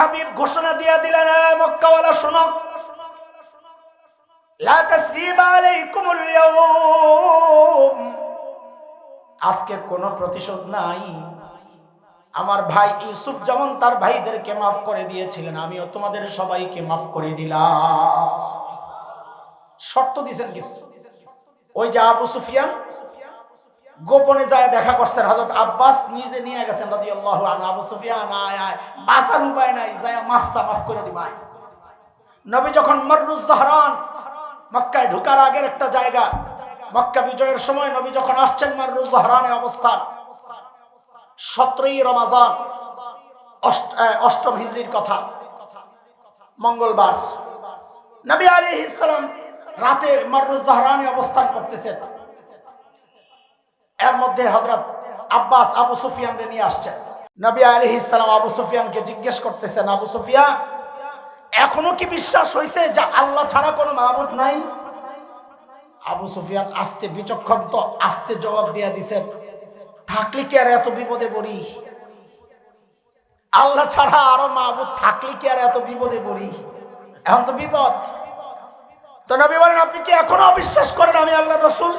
হাবিব ঘোষণা দিয়ে দিলেন, মক্কাওয়ালা শোনো, লা তাসরিবা আলাইকুমুল ইয়াউম, আজকে কোনো প্রতিশোধ নাই। আমার ভাই ইউসুফ যেমন তার ভাইদেরকে মাফ করে দিয়েছিলেন, আমিও তোমাদের সবাইকে মাফ করে দিলাম। শর্ত দিয়েছেন কিছু। ওই যে আবু সুফিয়ান গোপনে যায় দেখা করছেন, হযরত আব্বাস নিজে নিয়ে গেছেন রাদিয়াল্লাহু আনহু, আবু সুফিয়ান আয় আয়, বাঁচার উপায় নাই, যায় মাফ করে দিবাই। নবী যখন মররুজ জাহরান, মক্কায় ঢোকার আগের একটা জায়গা, মক্কা বিজয়ের সময় নবী যখন আসছেন মররুজ জাহরানে অবস্থান, 17ই রমজান 8ম হিজরির কথা, মঙ্গলবার, নবী আলাইহিস সালাম রাতে মররুজ জাহরানে অবস্থান করতেছেন। এর মধ্যে হযরত আব্বাস আবু সুফিয়ানকে নিয়ে আসছেন। নবী আলাইহিস সালাম আবু সুফিয়ানকে জিজ্ঞেস করতেছেন, আবু সুফিয়ান, এখনো কি বিশ্বাস হইছে যে আল্লাহ ছাড়া কোনো মাবুদ নাই? আবু সুফিয়ান আস্তে, বিচক্ষণ তো, আস্তে জবাব দিয়া দিছেন, থাকলে কি আর এত বিপদে পড়ি? আল্লাহ ছাড়া আরো মাবুদ থাকলে কি আর এত বিপদে পড়ি? এখন তো বিপদ। তো নবী বলেন, আপনি কি এখনো অবিশ্বাস করেন আমি আল্লাহর রাসূল?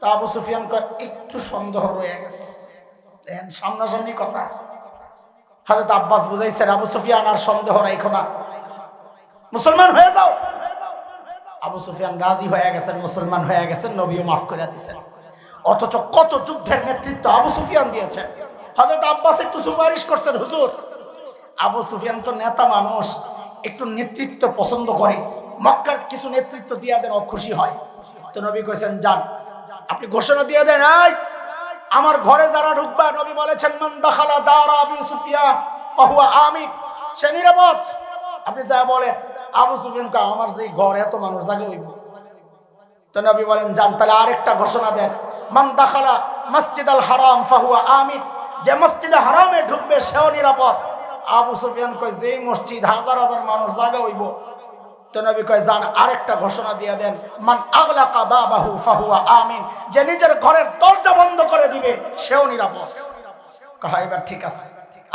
তা আবু সুফিয়ান একটু সন্দেহ রয়ে গেছে। দেখেন, সামনাসামনি কথা। হযরত আব্বাস বুঝাইছেন, আবু সুফিয়ান আর সন্দেহ রাখো না, মুসলমান হয়ে যাও। আবু সুফিয়ান রাজি হয়ে গেছেন, মুসলমান হয়ে গেছেন, নবীও মাফ করে দিয়েছেন। অথচ কত যুদ্ধের নেতৃত্ব আবু সুফিয়ান দিয়েছেন। হযরত আব্বাস একটু সুপারিশ করছেন, হুজুর, আবু সুফিয়ান তো নেতা মানুষ, একটু নেতৃত্ব পছন্দ করে, মক্কার কিছু নেতৃত্ব দিয়া দেন, ও খুশি হয়। তো নবী কইছেন, যান, আপনি ঘোষণা দিয়ে দেন, এই আমার ঘরে যারা ঢুকবা, নবী বলেছেন, মান দাখালা দারা আবু সুফিয়ান ফাহুয়া আমিন, সে নিরাপদ। আপনি যা বলেন, আবু সুফিয়ান কয়, আমার যে ঘর এত মানুষ জাগে হইব। তো নবী বলেন, যান, তাহলে আরেকটা ঘোষণা দেন, মান দাখালা মসজিদাল হারাম ফাহুয়া আমিন, যে মসজিদে হারামে ঢুকবে সেও নিরাপদ। আবু সুফিয়ান কয়, যেই মসজিদ হাজার হাজার মানুষ জাগে হইব। তো নবী কয়, যান, আরেকটা ঘোষণা দিয়ে দেন, মান আগলাকা বাবাহু ফাহুয়া আমিন, যে নিজের ঘরের দরজা বন্ধ করে দিবে সেও নিরাপদ। কয়, এবার ঠিক আছে।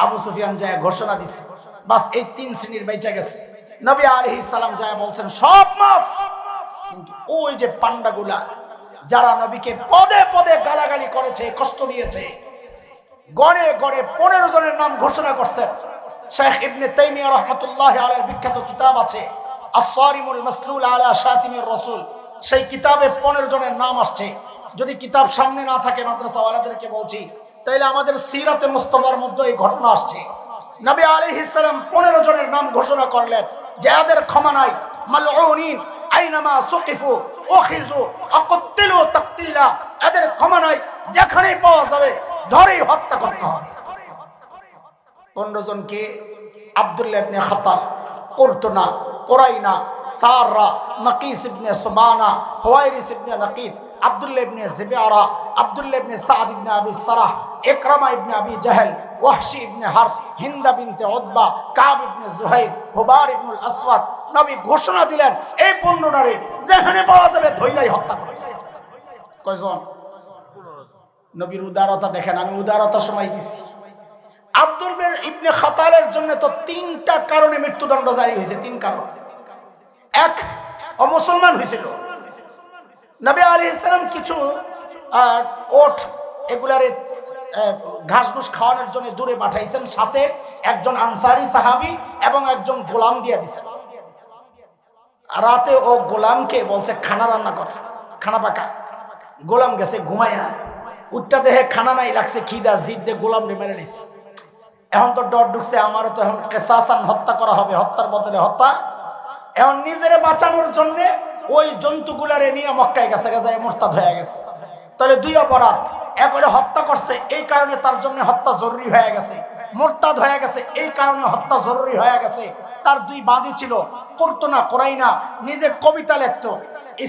আবু সুফিয়ান যায় ঘোষণা দিছে, বাস এই 3 শ্রেণীর বেঁচে গেছে। নবী আলাইহিস সালাম যায় বলছেন, সব মাফ। কিন্তু ওই যে পান্ডাগুলা, যারা নবীকে পদে পদে গালাগালি করেছে, কষ্ট দিয়েছে, গড়ে গড়ে 15 জনের নাম ঘোষণা করছেন। শেখ ইবনে তাইমিয়া রাহমাতুল্লাহি আলাইহির বিখ্যাত কিতাব আছে, আস-সারিমুল মাসলুল আলা শাতিমির রাসূল, সেই কিতাবে 15 জনের নাম আসছে। যদি কিতাব সামনে না থাকে, মাদ্রাসাওয়ালাদেরকে বলছি, তাইলে আমাদের সিরাতে মুস্তাফার মধ্যে এই ঘটনা আসছে। নবী আলাইহিস সালাম 15 জনের নাম ঘোষণা করলেন যে এদের ক্ষমা নাই, মালউনিন আইনামা সুকিফু উখিযু আকাতিলু তাকতিলা, এদের ক্ষমা নাই, যেখানেই পাওয়া যাবে ধরেই হত্যা করতে হবে। 15 জনকে আব্দুল্লাহ ইবনে খাতাল, কুরতুনা, কুরাইনা, সাররা, নাকিস ইবনে সুবানা, হুয়াইরিস ইবনে নাকিদ, আব্দুল্লাহ ইবনে জিবিআরা, আব্দুল্লাহ ইবনে সাদ ইবনে আবি সারাহ, ইকরামা ইবনে আবি জাহল, ওয়াহশি ইবনে হারব, হিন্দা বিনতে উতবা, কাব ইবনে জুহাইর, হুবার ইবনুল আসওয়াদ। নবী ঘোষণা দিলেন, এই 15 নারে যেখানে পাওয়া যাবে ধইরাই হত্যা করবে। কয়জন? নবীর উদারতা দেখেন, আমি উদারতা সময় দিছি। আব্দুল্লাহ ইবনে খাতালের জন্য তো 3টা কারণে মৃত্যুদণ্ড জারি হয়েছে। 3 কারণ। 1, অমুসলমান হয়েছিল। নবী আলাইহিস সালাম কিছু ওট এগুলারে ঘাস ঘুষ খাওয়ানোর জন্য দূরে পাঠাইছেন, সাথে একজন আনসারি সাহাবী এবং একজন গোলাম দিয়ে দিছেন। রাতে ও গোলামকে বলছে, খানা রান্না কর, খানা পাকা। গোলাম গেছে ঘুমায়া, উঠটা দেহে খানা নাই, লাগছে খিদা, জিদ দিয়ে গোলাম রে মেরে নিস। এখন তো ডর ঢুকছে, আমারও তো এখন কেসাসান হত্যা করা হবে, হত্যার বদলে হত্যা। এখন নিজেরে বাঁচানোর জন্য ওই জন্তুগুলারে নিয়ে মক্কায় গেছে, গেছে মোরতাদ হয়ে গেছে। তাহলে 2 অপরাধ, এক হলে হত্যা করছে, এই কারণে তার জন্য হত্যা জরুরি হয়ে গেছে। মোরতাদ হয়ে গেছে, এই কারণে হত্যা জরুরি হয়ে গেছে। তার 2 বাদী ছিল, কুরতুনা, কুরাইনা, নিজে কবিতা লিখতো,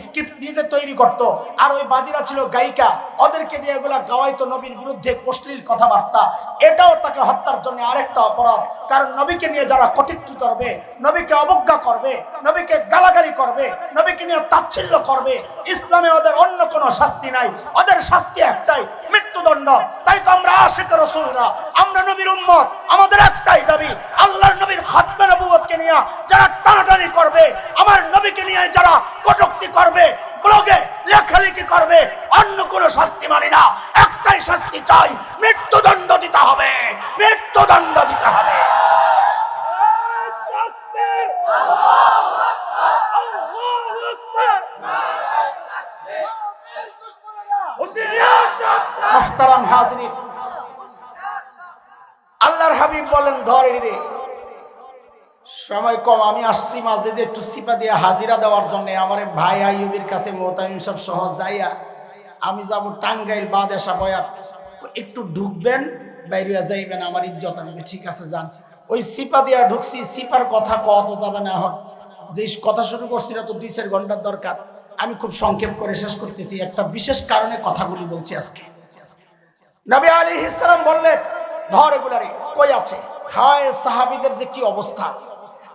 স্ক্রিপ্ট নিজে তৈরি করত, আর ওই বাদীরা ছিল গায়িকা, ওদেরকে দিয়ে এগুলা গাওয়াইতো নবীর বিরুদ্ধে অশ্লীল কথাবার্তা। এটাও তাকে হত্যার জন্য আরেকটা অপরাধ। কারণ নবীকে নিয়ে যারা কটূক্তি করবে, নবীকে অবজ্ঞা করবে, নবীকে গালাগালি করবে, নবীকে নিয়ে তাচ্ছিল্য করবে, ইসলামে ওদের অন্য কোনো শাস্তি নাই, ওদের শাস্তি একটাই, মৃত্যুদণ্ড। তাই তো আমরা আশিক রাসূলরা, আমরা নবীর উম্মত, আমাদের একটাই দাবি, আল্লাহর খতমে নবুয়তকে নিয়ে যারা টানাটানি করবে, আমার নবীকে নিয়ে যারা কটূক্তি করবে, ব্লগে লেখালেখি করবে, অন্য কোনো শাস্তি মানি না। একটাই শাস্তি চাই, মৃত্যুদণ্ড দিতে হবে, মৃত্যুদণ্ড দিতে হবে। মুহতারাম হাজিরিন, আল্লাহর হাবিব বলেন, ধরে রে, সময় কম, আমি আসছি মসজিদে একটু সিপা দিয়ে হাজিরা দেওয়ার জন্য। আমার ভাই আইয়ুবের কাছে মোতামিম সব সহ যাইয়া আমি যাব টাঙ্গাইল বাদেশা বয়াত, একটু ঢুকবেন, বাইরে যাইবেন, আমার ইজ্জত আনবে। ঠিক আছে যান। ওই সিপা দিয়া ঢুকছি, সিপার কথা কত যাবে না, এখন যে কথা শুরু করছি না তো 2-4 ঘন্টার দরকার। আমি খুব সংক্ষেপ করে শেষ করতেছি, একটা বিশেষ কারণে কথাগুলি বলছি আজকে। নবী আলাইহিস সালাম বললেন, ধর এগুলারে, কই আছে? হায় সাহাবীদের যে কি অবস্থা,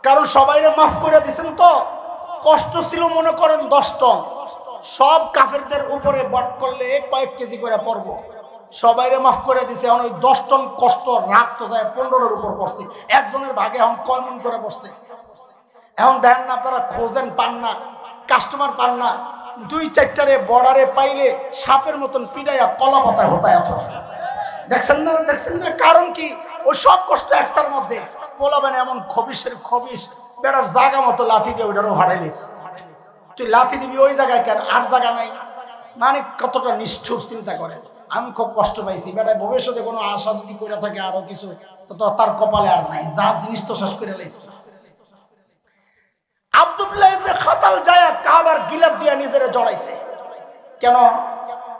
কারণ সবাইরে মাফ করে দিয়েছেন তো। কষ্ট ছিল মনে করেন 10 টন, সব কাফেরদের উপরে বট করলে কয়েক কেজি করে পড়ব। সবাইরে মাফ করে দিছে, এখন ওই 10 টন কষ্ট রাগ তো যায় 15-এর উপর পড়ছে। একজনের ভাগে এখন কয় মন করে পড়ছে? এখন দেখেন না আপনারা, খোঁজেন পান না, কাস্টমার পান না, 2-4টারে বর্ডারে পাইলে সাপের মতন পিড়াইয়া কলা পাতায় হতায়াত হয়। দেখছেন না, দেখছেন না? কারণ কি? ওই সব কষ্ট একটার মধ্যে পোলাবেন, এমন খবিসের খবিস, বেড়ার জায়গা মতো লাথি দিয়ে ওইটারও হারাইলিস। তুই লাথি দিবি ওই জায়গায় কেন, আর জায়গা নাই? মানে কতটা নিষ্ঠুর চিন্তা করে। আমি খুব কষ্ট পাইছি। বেটায় ভবিষ্যতে কোনো আশা যদি করে থাকে আরো কিছু, তো তার কপালে আর নাই, যা জিনিস তো শেষ করে লাইছে। আব্দুল্লাহ ইবনে খাতাল যায় কাবার গিলাফ দিয়ে নিজেরে জড়াইছে। কেন?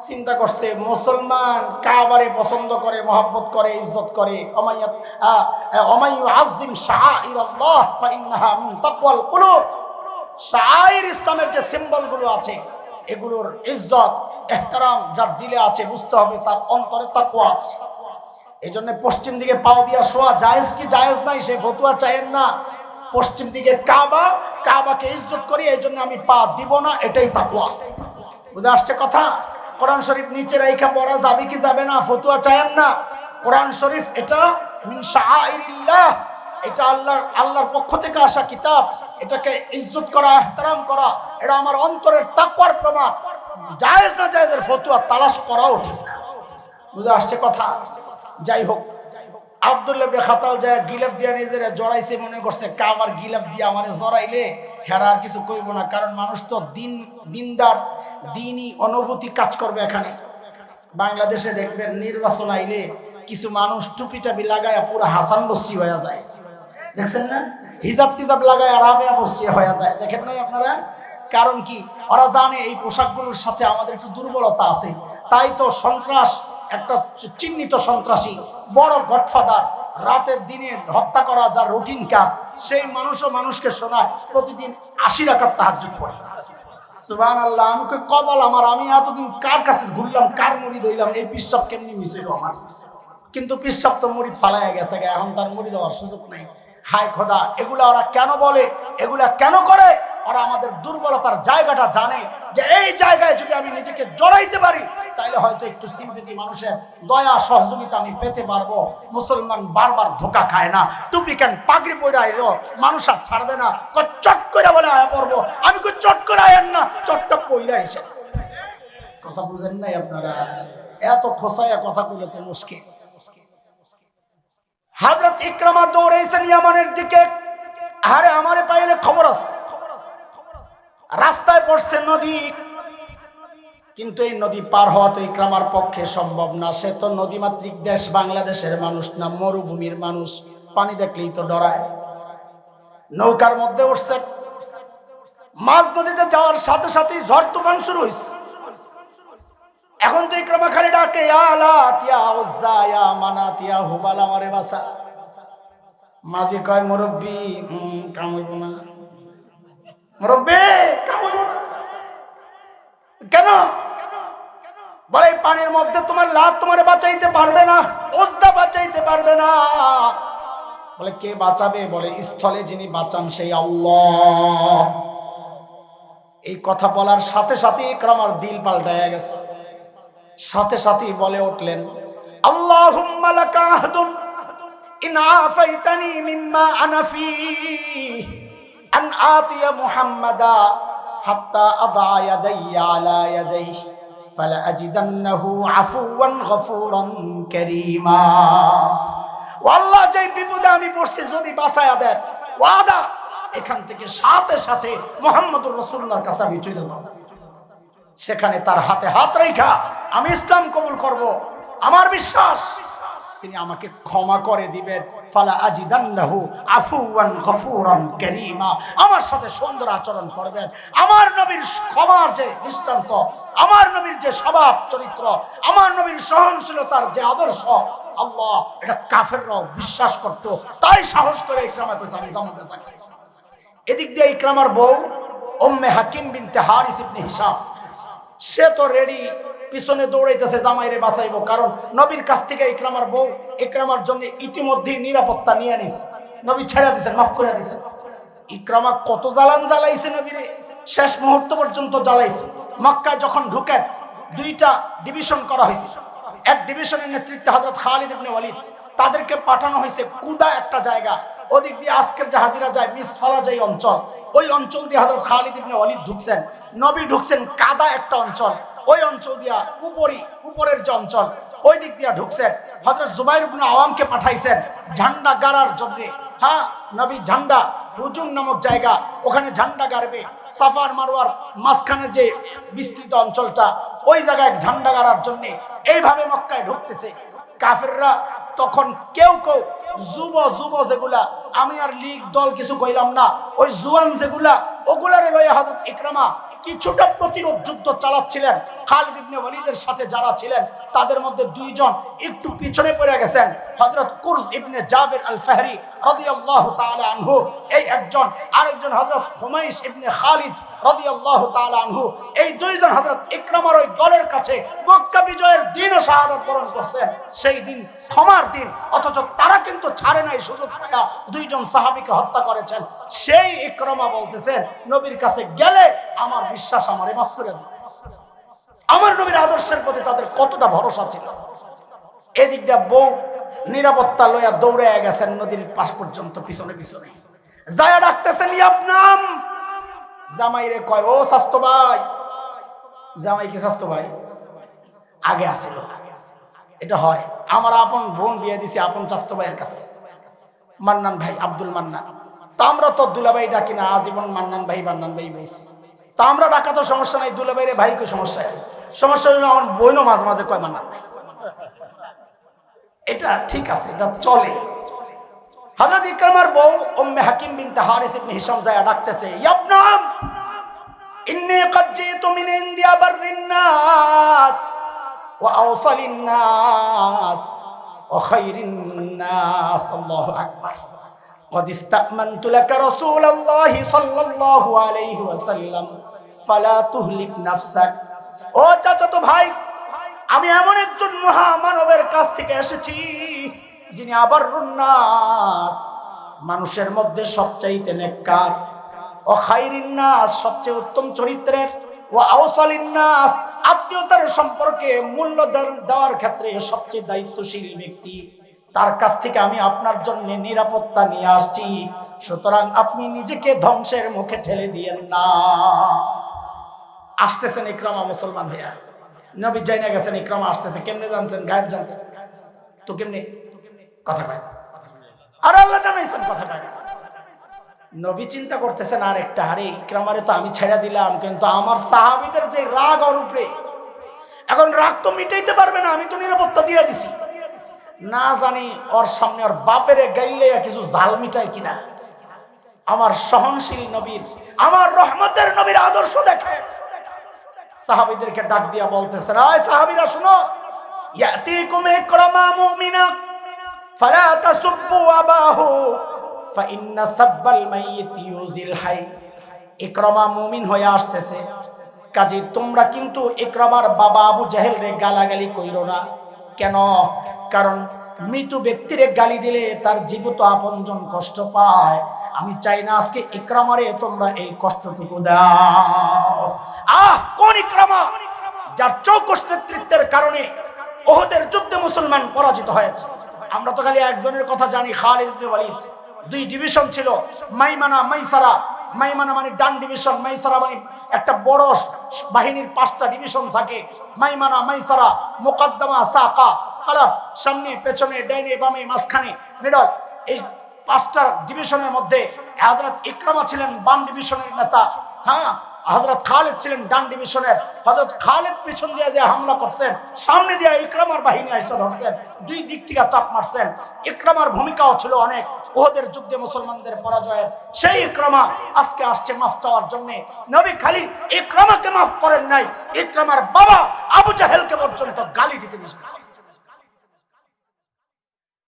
চিন্তা করছে মুসলমান কাবারে পছন্দ করে, মহব্বত করে, ইজ্জত করে। ওমাইয়ু আযিম শাআইরাল্লাহ ফাইন্নাহা মিন তাকওয়াল কুলুব। শাআইর ইসলামের যে সিম্বলগুলো আছে, এগুলোর ইজ্জত ইহতিরাম যার দিলে আছে, বুঝতে হবে তার অন্তরে তাকওয়া আছে। এইজন্য পশ্চিম দিকে পাও দিয়া শোয়া জায়েজ কি জায়েজ নাই সে ফতোয়া চাইেন না। পশ্চিম দিকে কাবা, কাবাকে ইজ্জত করি, এই জন্য আমি পা দিব না, এটাই তাকওয়া। বুঝে আসছে কথা? কোরআন শরীফ নিচে রাইখা পড়া যাবে কি যাবে না ফতোয়া চাইেন না। কোরআন শরীফ এটা মিন শাআইরিল্লাহ, এটা আল্লাহর পক্ষ থেকে আসা কিতাব। এটাকে ইজ্জত করা, ইহতিরাম করা, এটা আমার অন্তরের তাকওয়ার প্রমাণ। জায়েজ না জায়েজের ফতোয়া তালাশ করাও ঠিক না। বুঝে আসছে কথা? যাই হোক, আব্দুল্লাহ ইবনে খাতাল যায় গিলাফ দিয়া নিজেরা জড়াইছে, মনে করছে কাবার গিলাফ দিয়া আমারে জড়াইলে হেরা আর কিছু কইব না, কারণ মানুষ তো দিনদার, দিনই অনুভূতি কাজ করবে। এখানে বাংলাদেশে দেখবেন নির্বাচন আইলে কিছু মানুষ টুপি টাপি লাগায় পুরো হাসান বসরি হয়ে যায়। দেখছেন না? হিজাব টিজাব লাগায় রাবেয়া বসরি হয়ে যায়। দেখেন নাই আপনারা? কারণ কি? ওরা জানে এই পোশাকগুলোর সাথে আমাদের একটু দুর্বলতা আছে। তাই তো সন্ত্রাস, একটা চিহ্নিত সন্ত্রাসী, বড় গডফাদার, রাতের দিনে হত্যা করা যার রুটিন কাজ, সেই মানুষও মানুষকে শোনায় প্রতিদিন 80 রাকাত তাহাজ্জুদ পড়ে। সুবহানাল্লাহ। আমি কই কপাল আমার, আমি এতদিন কার কাছে ঘুরলাম, কার মুরিদ হইলাম, এই পিসাব কেমনি মিস হইল আমার। কিন্তু পিসাব তো মুরিদ ফালাইয়া গেছে, এখন তার মুরিদ হওয়ার সুযোগ নাই। হায় খোদা, এগুলা ওরা কেন বলে, এগুলা কেন করে? ওরা আমাদের দুর্বলতার জায়গাটা জানে, যে এই জায়গায় যদি আমি নিজেকে জড়াইতে পারি তাইলে হয়তো একটু সিম্পেথি, মানুষের দয়া সহযোগিতা আমি পেতে পারবো। মুসলমান বারবার ধোকা খায় না। টুপি কেন পাগড়ি পরে আইলো, মানুষ আর ছাড়বে না, চট করে বলে আয়া পড়বো। আমি কই চট করে আয়েন না, চটটা পইরা এসে। কথা বুঝেন নাই আপনারা? এত খোসাইয়া কথা বলে তো মুশকিল। হযরত ইকরামা দৌড়াইছেন ইয়ামানের দিকে। আরে আমারে পাইলে খবর আছে। রাস্তায় পড়ছে নদী, কিন্তু এই নদী পার হওয়া তো ইকরামার পক্ষে সম্ভব না। সে তো নদীমাতৃক দেশ, বাংলাদেশের মানুষ না, মরুভূমির মানুষ, পানি দেখলেই তো ডরায়। নৌকার মধ্যে উঠছে, মাঝ নদীতে যাওয়ার সাথে সাথে ঝড় তুফান শুরু হয়েছে। এখন তো ইকরামা খালি ডাকে, ইয়া লাত ইয়া উজ্জা ইয়া মানাত ইয়া হুবাল, আমারে বাঁচা। মাঝি কয়, মুরব্বি কামড়ব না, মুরব্বি কামড়ব না। কেন? বলে এই পানির মধ্যে তোমার লাত তোমারে বাঁচাইতে পারবে না, উজ্জা বাঁচাইতে পারবে না। বলে কে বাঁচাবে? বলে স্থলে যিনি বাঁচান সেই আল্লাহ। এই কথা বলার সাথে সাথে ইকরামার দিল পাল্টায়া গেছে। সাথে সাথেই বলে উঠলেন, আল্লাহুম্মা লাকা আহদুন ইন আফাইতানি মিম্মা আনা ফি আন আতিয়া মুহাম্মাদা হাত্তা আদা ইয়াদাইয়া আলা ইয়াদাইহি ফালা আজিদান্নাহু আফুওয়ান গফুরান কারীমা। আল্লাহ, যে বিপদে আমি পড়ছি যদি বাঁচায়া দেন, ওয়াদা এখান থেকে সাথে সাথে মুহাম্মদুর রাসূলুল্লাহর কাছে আমি চলে যাব, সেখানে তার হাতে হাত রেখা আমি ইসলাম কবুল করব। আমার বিশ্বাস তিনি আমাকে ক্ষমা করে দিবেন। ফালা আজিদান্নাহু আফুওয়ান গফুরান কারীমা, আমার সাথে সুন্দর আচরণ করবেন। আমার নবীর ক্ষমার যে দৃষ্টান্ত, আমার নবীর যে স্বভাব চরিত্র, আমার নবীর সহনশীলতার যে আদর্শ, আল্লাহ এটা কাফেররাও বিশ্বাস করত। তাই সাহস করে ইকরামা কইছে আমি জামাতে যাই। এদিক দিয়ে ইকরামার বউ উম্মে হাকিম বিনতে হারিস ইবনে হিশাম, সে তো রেডি, পিছনে দৌড়াইতেছে জামাইরে বাঁচাইবো। কারণ নবীর কাছ থেকে ইকরামার বউ ইকরামার জন্য ইতিমধ্যেই নিরাপত্তা নিয়ে নিছে, নবী ছেড়ে দিয়েছেন, মাফ করে দিয়েছেন। ইকরামা কত জ্বালান জ্বালাইছে নবীরে, শেষ মুহূর্ত পর্যন্ত জ্বালাইছে। মক্কায় যখন ঢুকেন দুইটা ডিভিশন করা হয়েছে। এক ডিভিশনের নেতৃত্বে হযরত খালিদ ইবনে ওয়ালিদ, তাদেরকে পাঠানো হয়েছে কুদা একটা জায়গা, ওদিক দিয়ে আজকের যে হাজিরা যায় মিসফালা যে অঞ্চল, ওই অঞ্চল দিয়ে হযরত খালিদ ইবনে ওয়ালিদ ঢুকছেন। নবী ঢুকছেন কাদা একটা অঞ্চল, ওই অঞ্চল দিয়া উপরের যে অঞ্চল ওই দিক দিয়া ঢুকছেন। হযরত জুবাইর ইবনে আওয়ামকে পাঠাইছেন ঝান্ডা গাড়ার জন্য। হ্যাঁ, নবী ঝান্ডা হুজুম নামক জায়গা, ওখানে ঝান্ডা গাড়বে। সাফার মারওয়ার মাঝখানে যে বিস্তৃত অঞ্চলটা, ওই জায়গায় ঝান্ডা গাড়ার জন্য এইভাবে মক্কায় ঢুকতেছে। কাফেররা তখন কেউ কেউ যুব যেগুলা, আমি আর লীগ দল কিছু কইলাম না, ওই জুয়ান যেগুলা, ওগুলারে লইয়া হযরত ইকরামা কিছুটা প্রতিরোধ যুদ্ধ চালাচ্ছিলেন। খালিদ ইবনে ওয়ালিদের সাথে যারা ছিলেন তাদের মধ্যে দুইজন একটু পিছনে পড়ে গেছেন। হযরত কুরজ ইবনে জাবির আল ফাহরি রাদিয়াল্লাহু তাআলা আনহু এই একজন, আরেকজন হযরত হুমাইস ইবনে খালিদ রাদিয়াল্লাহু তাআলা আনহু, এই দুইজন হযরত ইকরামার ওই দলের কাছে মক্কা বিজয়ের দিনও শাহাদাত বরণ করছেন। সেই দিন ক্ষমার দিন, অথচ তারা কিন্তু ছাড়ে নাই, সুযোগ পায়া দুইজন সাহাবীকে হত্যা করেছেন। সেই ইকরামা বলতেছেন নবীর কাছে গেলে আমার বিশ্বাস আমারে মাফ করে দেবে। আমার নবীর আদর্শের প্রতি তাদের কতটা ভরসা ছিল। এদিক দিয়ে বউ নিরাপত্তা লইয়া দৌড়ে গেছেন নদীর পাশ পর্যন্ত, পিছনে পিছনে যায়া ডাকতেছেন ইয়াবনাম। জামাইরে কয়, ও স্বাস্থ্য ভাই। জামাই কি স্বাস্থ্য ভাই আগে আসিল, এটা হয়। আমার আপন বোন বিয়ে দিছি আপন স্বাস্থ্য ভাইয়ের কাছে, মান্নান ভাই, আব্দুল মান্নান। তা আমরা তো দুলাভাই ডাকি না, আজীবন মান্নান ভাই মান্নান ভাই বলছি। তা আমরা ডাকা তো সমস্যা নাই, দুলাভাইরে ভাই কই সমস্যা? সমস্যা হইলো আমার বোনও মাঝে মাঝে কয় মান্নান ভাই। এটা ঠিক আছে, এটা চলে। হযরত ইকরামার বউ উম্মে হাকিম বিনতে হারিস ইবনে হিশাম যায় ডাকতেছে, ইয়াবনাম ইন্নী ক্বাদ জিতু মিন ইনদি আবাররিন নাস ওয়া আওসালিন নাস ওয়া খায়রিন নাস। আল্লাহু আকবার। ক্বাদ ইসতা'মানতু লাকা রাসূলুল্লাহি সাল্লাল্লাহু আলাইহি ওয়াসাল্লাম ফালা তুহলিক নাফসাক। ও চাচাতো ভাই, আমি এমন একজন মহামানবের কাছ থেকে এসেছি যিনি আবাররুন নাস, মানুষের মধ্যে সবচাইতে নেককার, ও খায়রিন নাস, সবচেয়ে উত্তম চরিত্রের, ও আওসালিন নাস, আত্মীয়তার সম্পর্কে মূল্য দেওয়ার ক্ষেত্রে সবচেয়ে দায়িত্বশীল ব্যক্তি। তার কাছ থেকে আমি আপনার জন্য নিরাপত্তা নিয়ে আসছি, সুতরাং আপনি নিজেকে ধ্বংসের মুখে ঠেলে দিয়েন না। আসতেছেন ইকরামা মুসলমান হইয়া, নবী জাইনা গেছেন ইকরামা আসতেছে। কেমনে জানছেন? গায়েব জানতেন তো কেমনে? কথা কয় না, আর আল্লাহ জানাইছেন কথা কয় না। নবী চিন্তা করতেছেন আর একটা, আরে ইকরামারে তো আমি ছেড়ে দিলাম, কিন্তু আমার সাহাবীদের যে রাগ ওর উপরে, এখন রাগ তো মিটাইতে পারবে না, আমি তো নিরাপত্তা দিয়ে দিছি, না জানি ওর সামনে ওর বাপের গাইলে কিছু জাল মিটায় কিনা। আমার সহনশীল নবীর, আমার রহমতের নবীর আদর্শ দেখেন। সাহাবীদেরকে ডাক দিয়া বলতেছেন, আয় সাহাবীরা শুনো, ইয়াতিকুম ইকরামা মুমিনা ফালা তাসুব্বু আবাহু ফাইন্না সাব্বাল মাইয়িত ইউজিল হাই। ইকরামা মুমিন হয়ে আসতেছে, কাজে তোমরা কিন্তু ইকরামার বাবা আবু জাহেল রে গালাগালি কইরো না। কেন? কারণ মৃত ব্যক্তিরে গালি দিলে তার জীবিত আপনজন কষ্ট পায়। আমি চাই না আজকে ইকরামারে তোমরা এই কষ্টটুকু দাও। কোন ইকরামা? যার চৌকস নেতৃত্বের কারণে উহুদের যুদ্ধে মুসলমান পরাজিত হয়েছে। আমরা তো খালি একজনের কথা জানি, খালিদ ইবনে ওয়ালিদ। দুই ডিভিশন ছিল, মাইমানা মাইসারা। মাইমানা মানে ডান ডিভিশন, মাইসারা মানে একটা বড় বাহিনীর 5টা ডিভিশন থাকে। মাইমানা মাইসারা, মুকদ্দমা সাকা, কালাব, সামনে পেছনে ডাইনে বামে মাঝখানে মিডল। এই 5টা ডিভিশনের মধ্যে হযরত ইকরামা ছিলেন বাম ডিভিশনের নেতা। হ্যাঁ, হযরত খালিদ ছিলেন ডান ডিভিশনের। হযরত খালিদ পিছন দিয়ে যে হামলা করছেন, সামনে দিয়ে ইকরামার বাহিনী এসে ধরছেন, দুই দিক থেকে চাপ মারছেন। ইকরামার ভূমিকাও ছিল অনেক উহুদের যুদ্ধে মুসলমানদের পরাজয়ের। সেই ইকরামা আজকে আসছে মাফ চাওয়ার জন্য। নবী খালি ইকরামাকে মাফ করেন নাই, ইকরামার বাবা আবু জাহেলকে পর্যন্ত গালি দিতে নিষেধ করেন।